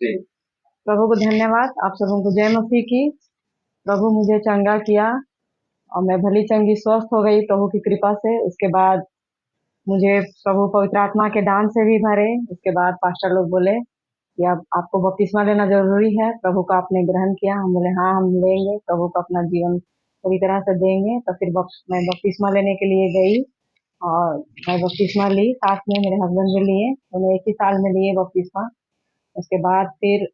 जी। प्रभु को धन्यवाद। आप सबों को जय मसीह की। प्रभु मुझे चंगा किया और मैं भली चंगी स्वस्थ हो गई प्रभु की कृपा से। उसके बाद मुझे प्रभु पवित्र आत्मा के दान से भी भरे। उसके बाद पास्टर लोग बोले कि अब आपको बपतिस्मा लेना जरूरी है। प्रभु का आपने ग्रहण किया। हम बोले हाँ, हम लेंगे, प्रभु को अपना जीवन पूरी तरह से देंगे। तो फिर मैं बपतिस्मा लेने के लिए गई और मैं बपतिस्मा ली, साथ में मेरे हस्बैंड भी लिए। दोनों एक ही साल में लिए बपतिस्मा। उसके बाद फिर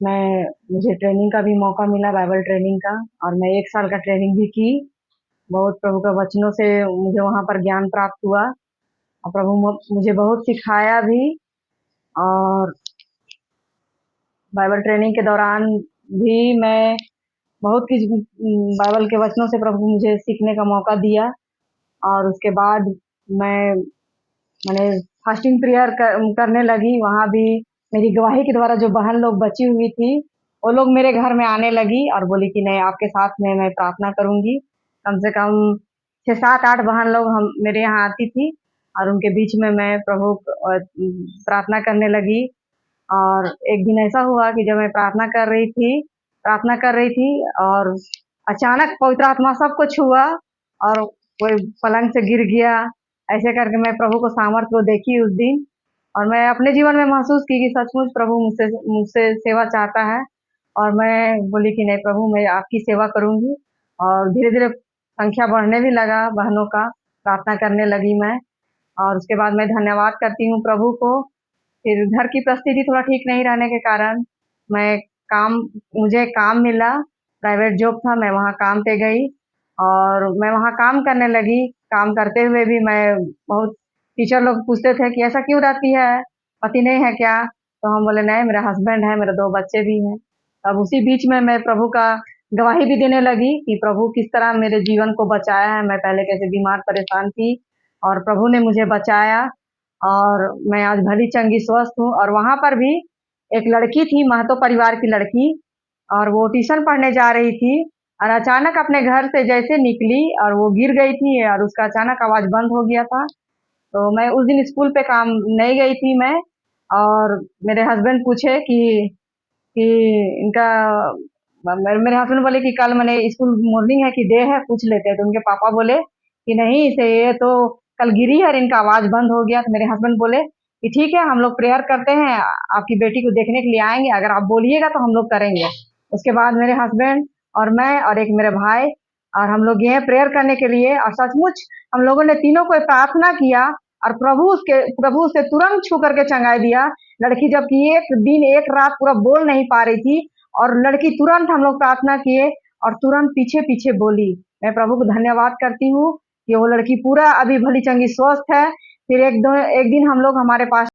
मुझे ट्रेनिंग का भी मौका मिला, बाइबल ट्रेनिंग का, और मैं 1 साल का ट्रेनिंग भी की। बहुत प्रभु के वचनों से मुझे वहाँ पर ज्ञान प्राप्त हुआ और प्रभु मुझे बहुत सिखाया भी। और बाइबल ट्रेनिंग के दौरान भी मैं बहुत कुछ बाइबल के वचनों से प्रभु मुझे सीखने का मौका दिया। और उसके बाद मैं मैंने फास्टिंग प्रेयर करने लगी। वहाँ भी मेरी गवाही के द्वारा जो बहन लोग बची हुई थी, वो लोग मेरे घर में आने लगी और बोली कि नहीं, आपके साथ में मैं प्रार्थना करूंगी। कम से कम 6, 7, 8 बहन लोग हम मेरे यहाँ आती थी और उनके बीच में मैं प्रभु प्रार्थना करने लगी। और एक दिन ऐसा हुआ कि जब मैं प्रार्थना कर रही थी और अचानक पवित्र आत्मा सबको छुआ और कोई पलंग से गिर गया। ऐसे करके मैं प्रभु को सामर्थ्य को देखी उस दिन। और मैं अपने जीवन में महसूस की कि सचमुच प्रभु मुझसे मुझसे सेवा चाहता है। और मैं बोली कि नहीं प्रभु, मैं आपकी सेवा करूंगी। और धीरे धीरे संख्या बढ़ने भी लगा बहनों का, प्रार्थना करने लगी मैं। और उसके बाद मैं धन्यवाद करती हूँ प्रभु को। फिर घर की परिस्थिति थोड़ा ठीक नहीं रहने के कारण मैं काम मुझे काम मिला, प्राइवेट जॉब था, मैं वहाँ काम पे गई और मैं वहाँ काम करने लगी। काम करते हुए भी मैं बहुत टीचर लोग पूछते थे कि ऐसा क्यों रहती है, पति नहीं है क्या? तो हम बोले नहीं, मेरा हस्बैंड है, मेरे 2 बच्चे भी हैं। अब उसी बीच में मैं प्रभु का गवाही भी देने लगी कि प्रभु किस तरह मेरे जीवन को बचाया है। मैं पहले कैसे बीमार परेशान थी और प्रभु ने मुझे बचाया और मैं आज भली चंगी स्वस्थ हूँ। और वहां पर भी एक लड़की थी, महतो परिवार की लड़की, और वो ट्यूशन पढ़ने जा रही थी और अचानक अपने घर से जैसे निकली और वो गिर गई थी और उसका अचानक आवाज बंद हो गया था। तो मैं उस दिन स्कूल पे काम नहीं गई थी मैं। और मेरे हस्बैंड पूछे कि इनका मेरे हस्बैंड बोले कि कल मैंने स्कूल मॉर्निंग है कि डे है, पूछ लेते हैं। तो उनके पापा बोले कि नहीं, इसे ये तो कल गिरी है और इनका आवाज बंद हो गया। तो मेरे हस्बैंड बोले कि ठीक है, हम लोग प्रेयर करते हैं, आपकी बेटी को देखने के लिए आएंगे, अगर आप बोलिएगा तो हम लोग करेंगे। उसके बाद मेरे हस्बैंड और मैं और एक मेरे भाई और हम लोग गए प्रेयर करने के लिए। और सचमुच हम लोगों ने तीनों को प्रार्थना किया और प्रभु उससे तुरंत छू करके चंगाई दिया। लड़की जबकि एक दिन एक रात पूरा बोल नहीं पा रही थी और लड़की तुरंत, हम लोग प्रार्थना किए और तुरंत पीछे पीछे बोली। मैं प्रभु को धन्यवाद करती हूँ कि वो लड़की पूरा अभी भली चंगी स्वस्थ है। फिर एक दिन हम लोग हमारे पास